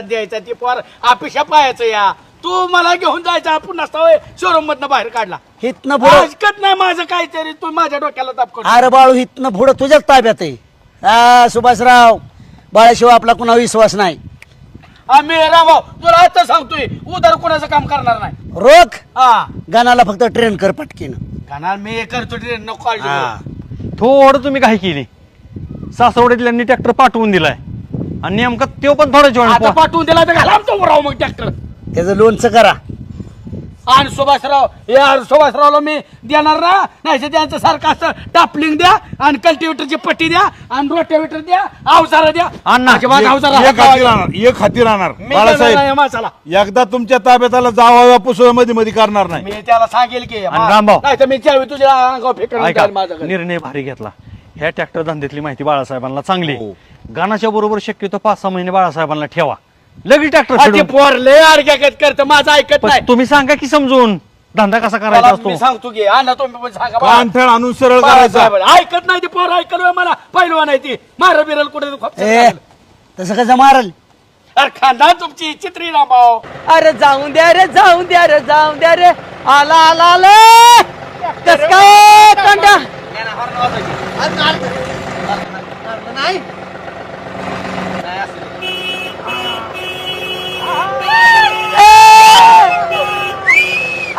द्यायचा ती पोर अपेक्षा पाहायचं या तू मला घेऊन जायचा आपण नसता शोरूम मधनं बाहेर काढला हितनं पुढं ऐकत नाही माझं काहीतरी तू माझ्या डोक्याला ताप करतो. अरे बाळू हितनं पुढं तुझ्याच ताब्यात आहे. सुभाषराव बाळाशिवाय आपला कुणा विश्वास नाही. आम्ही रामभाऊ तुला आता सांगतोय उदर कोणाचं काम करणार नाही. रोख हा गाण्याला फक्त ट्रेन कर पटकीन. करणार मी करतो ट्रेन नको काळजी करू. थोडं तुम्ही काय केली सासवडीतल्यांनी ट्रॅक्टर पाठवून दिलाय आणि नेमका तो पण थोड्या आता पाठवून दिला तर घाला आमचा राव मग ट्रॅक्टर त्याचं लोणचं करा. आणि सुभाषराव यार सुभाषरावला मी देणार ना नाही त्यांचं सारखं असं टापलिंग द्या आणि कल्टिवेटरची पट्टी द्या आणि रोटावेटर द्या अवजारा द्या अण्णा, अजिबात अवजारा एक हाती राहणार मी बाळासाहेब देणार नाही माणसाला. एकदा तुमच्या ताब्यात आला जावा पुसळ मध्ये मध्ये करणार नाही. मी त्याला सांगेल की रामभाऊ. नाही तर मी त्यावेळी तुझ्या अंगावर फेकणार ऐका माझं घर. निर्णय भारी घेतला. ह्या ट्रॅक्टर धंद्यातली माहिती बाळासाहेबांना चांगली हो. गाण्याच्या बरोबर शक्यतो 5-6 महिने बाळासाहेबांना ठेवा लगेच आ, ते ट्रॅक्टर पोर लय अडक्यात करतं माझं ऐकत नाही. तुम्ही सांगा की समजून धंदा कसा करायचा मला असतो. मी सांगतो की ना तुम्ही पण सांगा कानठळ आणून सरळ करायचा. ऐकत नाही ती पोर ऐकलं मला पहिलवा नाही ती मार बिरल कुठे ए तसं कसं मारल. अरे खानदान तुमची चित्री रामभाऊ. अरे जाऊन द्या रे जाऊन द्या रे जाऊन द्या रे आला आला आला कस काय कंटा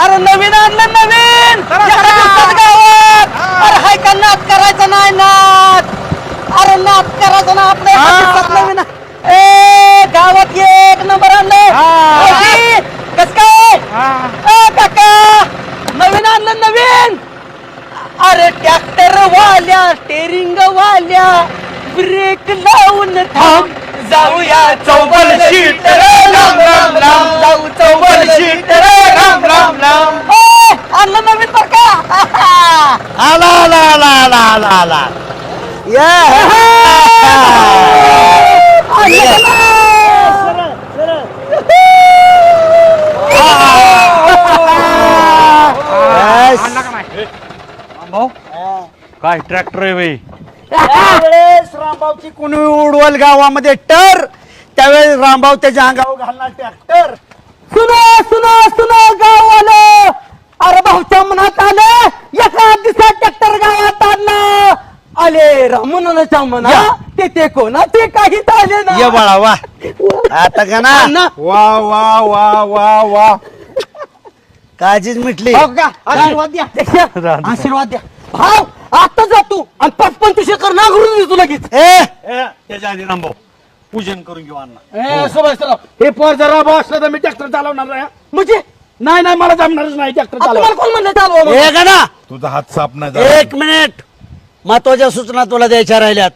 अरे नवीन आणलं नवीन एका दिवसात गावात. अरे हाय का नाच करायचा नाही नाच. अरे नाच करायचा ना आपल्या एका दिवसात नवीन ए गावात एक नंबर आणलंय कस काय काका नवीन आणलं नवीन. अरे ट्रॅक्टर वाल्या स्टेरिंग वाल्या ब्रेक लावून थांब जाऊया चौबल शीट राम राम राम जाऊ चौबल शीट राम राम राम. आणलं नवीन बर का आला आला आला आला आला आला भाऊ काय ट्रॅक्टर आहे बाई. त्यावेळेस रामभाऊची कुणी उडवल गावामध्ये टर त्यावेळेस रामभाऊ त्याच्या अंगावर घालणार ट्रॅक्टर. सुनो सुनो सुनो गाववालं. अरे भाऊच्या मनात आलं एका दिवसात ट्रॅक्टर गावात आणलं. आले रामनाच्या मना ते कोणाचे काहीच आले ना. ये बाळा वा आता का ना वा वा वा वा वा काळजीच मिटली. हो का? आशीर्वाद द्या आशीर्वाद द्या भाऊ. आता जा तू आणि 5-25 एकर नांगरून देतो लगेच. त्याच्या आधी रामभाऊ पूजन करून घेऊ अण्णा. सुभाषराव हे पोर जर रामभाऊ असलं तर मी ट्रॅक्टर चालवणार नाही. म्हणजे नाही नाही मला जमणारच नाही ट्रॅक्टर तुम्हाला चालव. कोण म्हणलं चालवा हे का ना तुझा हात साफ नाही झाला. एक मिनिट महत्वाच्या सूचना तुला द्यायच्या राहिल्यात.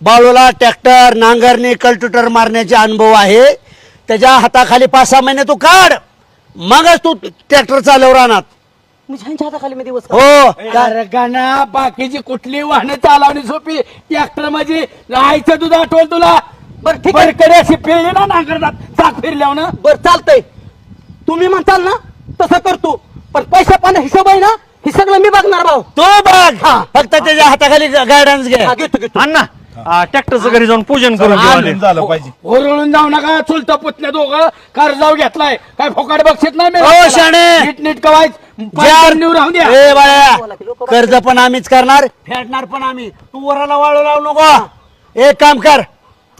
बाळूला ट्रॅक्टर नांगरणी कल्ट्युटर मारण्याचे अनुभव आहे. त्याच्या हाताखाली 5-6 महिने तू काढ मगच तू ट्रॅक्टर चालव राहणार. मी ह्यांच्या हाताखाली मी दिवस हो अरे गाणा बाकीची कुठली वाहनं चालवणी सोपी ट्रॅक्टर माझी आईचं दूध आठवल तुला. बरं ठीक आहे बरकडे अशी फिरली ना नांगरतात चाक फिरल्यावर ना. बर चालतंय तुम्ही म्हणताल ना तसं करतो. पण पैसा पाणी हिशोब आहे ना हे सगळं मी बघणार भाऊ. तो बघ फक्त त्याच्या हाताखाली गायडन्स घे. हा, घेतो घेतो. अण्णा ट्रॅक्टरचं घरी जाऊन पूजन करून घेऊ आले. आनंद झालं पाहिजे. ओरळून जाऊ नका चुलता पुतण्या दोघं कर्जाव घेतलाय काय फोकाड बक्षीत नाही हो, शाणे. नीट नीट कवायच राहून द्या. ए बाळ्या कर्ज पण आम्हीच करणार फेडणार पण आम्ही. तू वराला वाळू लावू नको. एक काम कर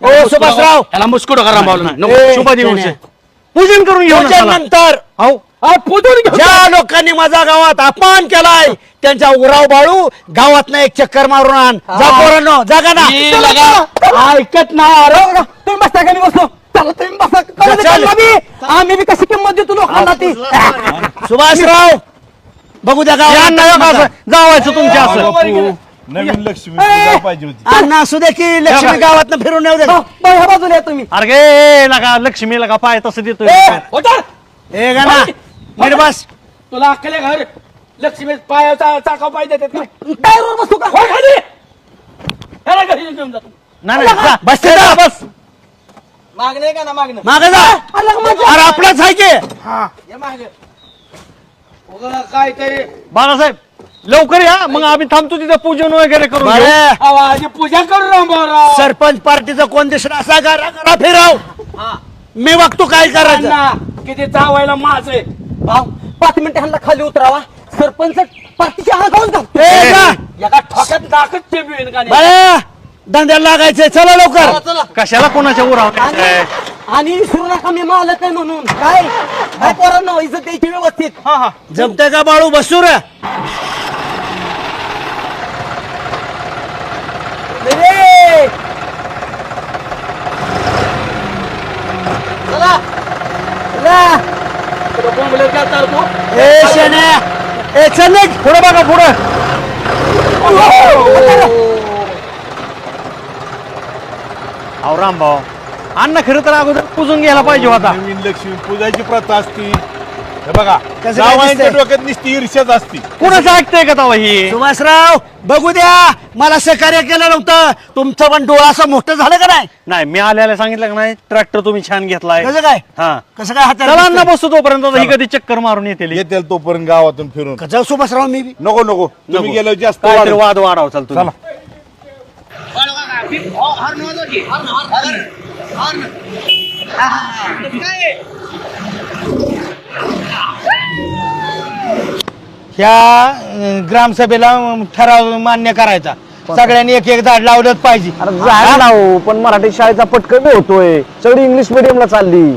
ओ सुभाषराव त्याला मुस्कुटो करा रामभाऊला. ए, शुभ दिवस शाणे. आहे. पूजन करून घेऊ ना चला. नंतर हो पुजून घेऊ. ज्या लोकांनी माझा गावात अपमान केलाय त्यांच्या उराव बाळू गावात ना एक चक्कर मारून आण. जा पोरांनो जागा ना. ई लगा. ऐकत नाही अरे तुम्ही बसता का मी बसतो. चला तुम्ही बसा. कळलं का चल. आम्ही बी कशी किंमत देतो लोकांना ती. सुभाषराव बघू द्या या अण्णा गावात हो का असं जावायचं तुमच्या वा, असं. बापू, नवीन लक्ष्मी पूजा पाहिजे होती. अण्णा असू दे की लक्ष्मी गावात फिरून येऊ दे. भाऊ, भाऊ, ह्या बाजूला या तुम्ही. अरे गे लगा लक्ष्मी लगा पाय तसं देतोय. उतर. ए गाना नीट बस. तुला अख्खले घर लक्ष्मी पायाचा चाकाव पाय देतात ना. टायरवर बसू का हो खाली. ह्याला घरी घेऊन जातो. नाही नाही, जा. बस ते जा. बस मागणे का ना मागणं मागे जा. अरे आपलाच आहे की या मागे. उगा काय तरी बाळासाहेब लवकर या मग आम्ही थांबतो तिथे पूजन वगैरे करून घेऊ. बरे आवाज पूजा करू रामभाऊराव. सरपंच पार्टीचा कोण दिसणार असा गारा गारा फिराव. मी बघतो काय करायचं. अण्णा, किती चावायला माझ आहे. भाऊ 5 मिनिटं ह्यांना खाली उतरावा. सरपंच पार्टीच्या हातावर घालतो. ए, जा. एका ठोक्यात नाकच चेपीन का नाही? बाळा, धंद्याला लागायचंय, चला लवकर. चला. कशाला कोणाच्या उरावर आणि विसरू नका मी मालक आहे म्हणून. काय काय पोरांनो, इज्जत द्यायची व्यवस्थित. जमतंय का बाळू? बसू रे. रे. चला. चला. तुला बोंबलत का चालतो? ए शण्या, ए चल निघ. पुढे बघा पुढे. अहो रामभाऊ, अण्णा खरं तर अगोदर पुजून घ्यायला पाहिजे होता. नवीन लक्ष्मी पूजायची प्रथा असती. हे बघा, काय जावयांच्या दिसतंय? डोक्यात नुसती ईर्ष्याच असती. कुणाचं ऐकतंय का तवा ही? सुभाषराव, बघू द्या. मला सहकार्य केलं नव्हतं. तुमचं पण डोळा असं मोठं झालं का नाही? नाही, मी आल्याला सांगितलं का नाही, ट्रॅक्टर तुम्ही छान घेतलाय. कसं काय? हा, कसं काय हातात चला अण्णा दिसतंय? बसतो तोपर्यंत. ही कधी चक्कर मारून येते. येतील तोपर्यंत गावातून फिरून. का जाऊ सुभाषराव मी बी? नको नको, तुम्ही गेल्यावर जास्त काहीतरी वाढेल. वाद वाढाव चालतो. चला. ह्या ग्रामसभेला ठराव मान्य करायचा. सगळ्यांनी एक एक झाड लावलंच पाहिजे. झाड लावू, पण मराठी शाळेचा पटकन होतोय. सगळी इंग्लिश मिडियमला चालली.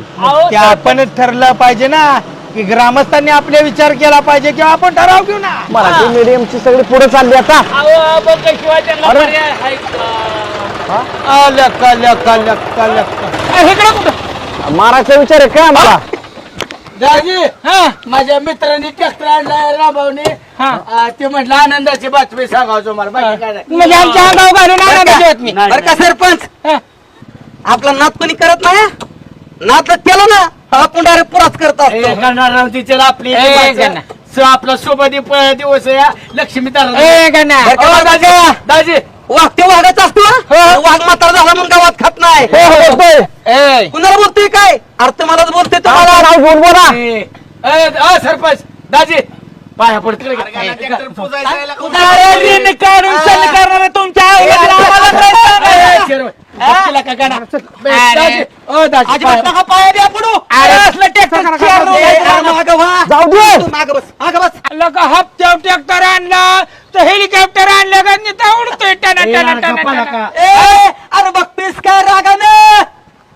ते आपणच ठरलं पाहिजे ना की ग्रामस्थांनी आपले विचार केला पाहिजे किंवा आपण ठराव घेऊ ना. मराठी मीडियमची सगळी पुढे चालली आता. अहो, बघ शिवाय त्यांना पर्याय आहे का? लक्का लक्का लक्का लक्का. इकडे कुठं? महाराष्ट्र विचार आहे काय आम्हाला? दाजी, माझ्या मित्रांनी ट्रॅक्टर आणलाय रामभाऊने. ते म्हटलं आनंदाची बातमी सांगावं तुम्हाला. बाकी काय नाही. म्हणजे आमच्या अंगावर घालून आनंदाचे आहेत मी. नाही, बरं का सरपंच, आपला नात कोणी करत नाही. नात केलं ना आपण डायरेक्ट पुराच करत ए, असतो. गणाराम तिच्या आपली गणा. आपला शुभ दिवस आहे. लक्ष्मी ए, गण्या. दाजी वाघ ते वाघाच असतो ना. वाघ म्हातारा झाला म्हणून गावात खात नाही. ए, कुणाला बोलतोय काय? अर्थ मलाच बोलतोय तुम्हाला. सरपंच दाजी पाया पडतील अजिबात नका पाया द्या पडू. जाऊ दे. माग बस. हप्त्यावर ट्रॅक्टर आणला तर हेलिकॉप्टर आणलं का निता उडतोय टना टना टना टना. ए, अरे बघतोयस काय रागानं?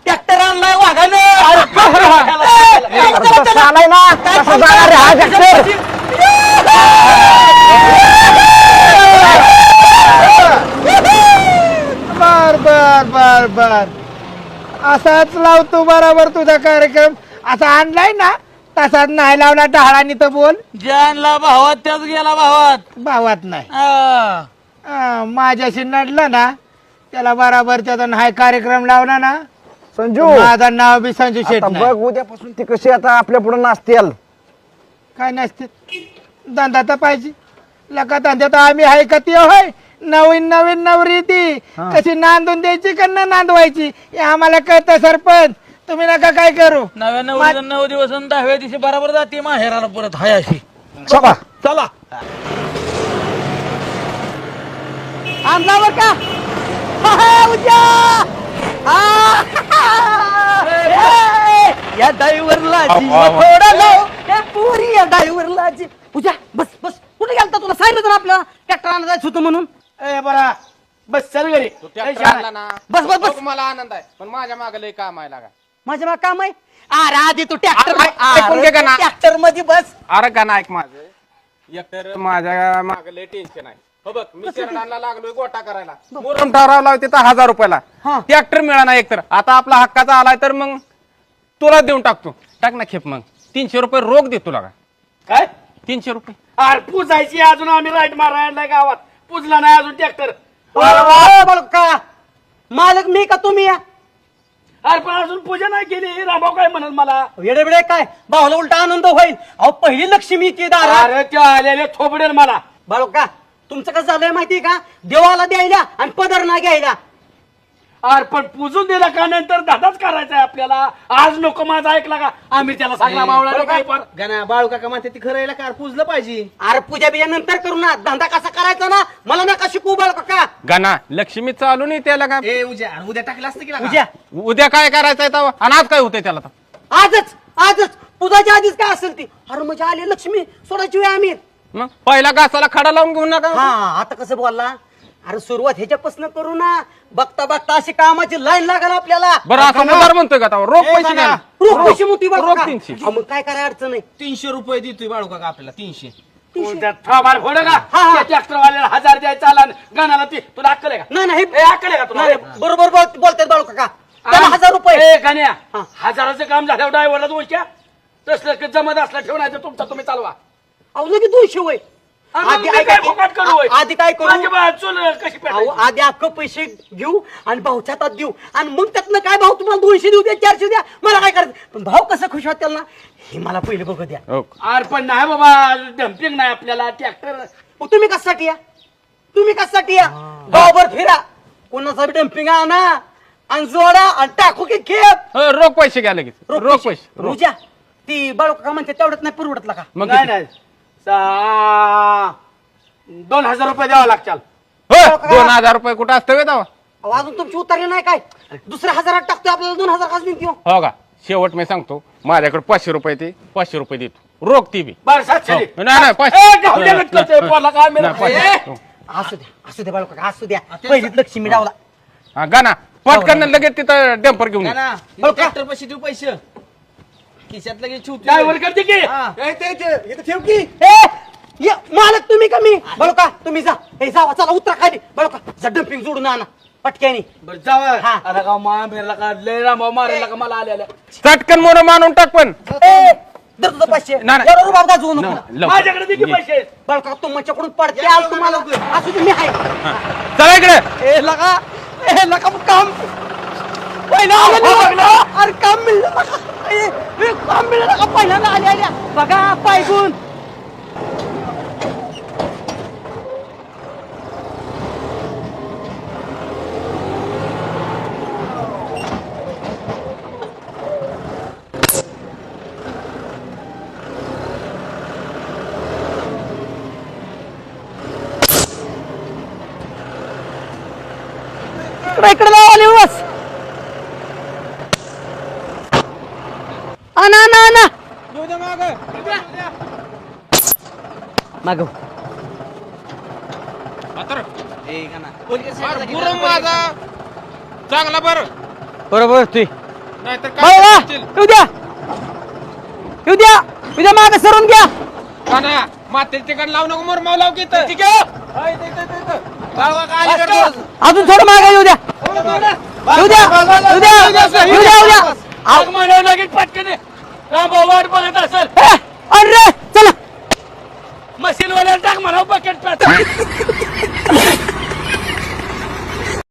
ट्रॅक्टर आणलाय वाघानं. चालाय ना कसं जाणार रे हा ट्रॅक्टर? बर बर बर बर, असाच लावतो बरोबर तुझा कार्यक्रम. असा आणलाय ना तसाच नाही लावला. डहाळानी तर बोल. जानला भावात त्याच गेला भावात. भावात नाही. माझ्याशी नडलं ना त्याला बराबर त्याचा नाही कार्यक्रम लावला ना. संजू, माझं नाव बी संजू शेट आता नाही. बघ उद्यापासून ती कशी आता आपल्या पुढे नाचतील. काय नसते धंदा तर पाहिजे. लका धंद्यात आम्ही हाय का ती होय. नवीन नवीन नवरी ती कशी नांदून द्यायची का न नांदवायची हे आम्हाला कळतं सरपंच. तुम्ही नका काय करू. नव्या 9 दिवस आणि 10व्या दिवशी बरोबर जाते माहेराला परत हाय अशी. चला. चला आणला बर का? उद्या या ड्रायव्हरला थोडं लाव. हे पुरी या ड्रायव्हरला पूजा बस बस. कुठे गेलता? तुला सांगितलं तर आपल्याला ट्रॅक्टर आणायला जायचं होतं म्हणून. ए बरा बस चल घरी. बस बस बस. मला आनंद आहे पण माझ्या मागे लय काम आहे लागा. माझ्या मागे काम आहे. अरे आधी तू ट्रॅक्टर ऐकून घे का ना? ट्रॅक्टर मध्ये बस. अरे का ऐक माझं एकतर माझ्या मागे लय टेन्शन आहे. हो बघ मी शेरडांना लागलोय गोटा करायला. मुरम ठरवला तिथं 1000 रुपयाला ट्रॅक्टर मिळाला एकतर. आता आपला हक्काचा आलाय तर मग तुला देऊन टाकतो. टाक ना खेप मग. 300 रुपये रोख दे तुला. काय 300 रुपये अरे पुजायची अजून आम्ही राईट मारायला गावात. पुजला नाही अजून ट्रॅक्टर. का मालक मी का तुम्ही या? अरे पण अजून पूजा नाही केली. रामभाऊ काय म्हणत मला? वेडे वेडे काय भावाला उलटा आनंद होईल. अहो पहिली लक्ष्मी की दारात. अरे ते आलेले थोबडेल मला. बाळू का तुमचं कसं झालंय माहितीये का? देवाला द्यायला आणि पदर ना घ्यायला. अरे पण पुजून दिला का नंतर दादाच करायचा आहे आपल्याला. आज नको माझा ऐकला का आम्ही त्याला सांगला मावळा काय पण गाना बाळू काका म्हणते ती खरं कार पूजलं पाहिजे. अरे पूजा बिजा नंतर करू ना, धंदा कसा करायचा ना मला नका शिकू बाळू काका. गाना लक्ष्मी चालू नाही त्याला का उद्या टाकलं असतं की उद्या उद्या काय करायचंय तेव्हा आणि आज काय होतंय त्याला आजच पूजाच्या आधीच काय असेल ती. अरे म्हणजे आली लक्ष्मी सोडायची वेळ आम्ही. मग पहिला घासाला खडा लावून घेऊन नका. हा आता कसं बोलला. अरे सुरुवात ह्याच्यापासून करू ना, बघता बघता अशी कामाची लाईन लागल आपल्याला. बरं असं मुदार म्हणतोय का तेव्हा रोख पैसे द्या. रोख पैसे मोठी बाळू रोख काका. 300. हा, मग काय करायला अडचण नाही. 300 रुपये देतोय बाळू काका आपल्याला 300. फोड का ट्रॅक्टर वाल्याला 1000 द्यायचा आला गाण्याला ते तुला अक्कल आहे का? नाही नाही ए, अक्कल आहे का तुला? नाही, बरोबर बोलतात बाळू काका. त्याला 1000 रुपये. ए, गाण्या 1000चं काम झाल्यावर ड्रायव्हरला 200 तसलं जमत असलं ठेवण्याचं तुमचा तुम्ही चालवा. अहो लगेच 200 वय. आधी काय फुकट करू होय? आधी काय करू माझी बा- चूल कशी अहो, पेटायची? आधी अख्खं पैसे घेऊ आणि भाऊच्या हातात देऊ आणि मग त्यातनं काय भाऊ तुम्हाला 200 देऊ द्या 400 द्या मला काय करायचं. पण भाऊ कसं खुश होत त्याला हे मला पहिले बघू द्या. हो. अरे पण नाही बाबा डम्पिंग नाही आपल्याला ट्रॅक्टर. मग तुम्ही कशासाठी या गावभर फिरा कोणाचा बी डम्पिंग आणा आणि जोडा आणि टाकू की खेप. हो, रोख पैसे घ्या लगेच रोख पैसे रोख. रुजा ती बाळू काका म्हणते तेवढ्यात नाही परवडतला का. मग नाही किती? नाही 2000 रुपये द्यावा लागचाल. हो, 2000 रुपये कुठं असतं का तेव्हा? अहो, अजून तुमची उतारली नाही काय दुसऱ्या 1000 टाकतोय आपल्याला 2000 खास देऊ. हो का शेवट मी सांगतो माझ्याकडे 500 रुपये ते 500 रुपये देतो रोख ती बी. बरं 700 दे. हो. नाही, नाही, पाचशे. ए, जाऊ दे लगेच करतोय. बोला काय मेला? नाही, पाचशे. ए, असू द्या बाळू काका असू द्या पहिलीच लक्ष्मी डावला. हा, गाना पटकन लगेच तिथं डंपर घेऊन ये. ट्रॅक्टर पैसे देऊ पैसे खिशात लगेच ड्रायव्हर करते की ठेव की मालक तुम्ही कमी बळू का तुम्ही जा हे जावा चला उतरा खाली बळू का डम्पिंग जोडून आणा पटक्यानी. बरं जावा. हा. अरे का मारेला का लय रामाव मारायला का मला आलेल्या चटकन मोर मानून टाक पण. ए, दर तुझं 500 नाही. एवढं रुबाब गाजवू नको. लवकर. माझ्याकडे दे की पैसे. बळू का तुमच्याकडून पडते आज तुम्हाला असू तुम्ही आहे. चला इकडे. ए लगा काम पहिला अरे काम मिळलं लगा. काम मिळलं का पहिल्यांदा आल्या बघा पायगून. इकडे लाव आले बस. आणा मागव चांगला बरं बरोबर तू नाहीतर उद्या मागे सरून घ्या. मातेल तिकड लावू नको मोर माव लाव की अजून थोडं मागे येऊ द्या. आग म्हणावं लागेल पटकन. रामभाऊ वाट बघत असेल. अरे चला मशीनवाल्याला टाक म्हणावं बकेट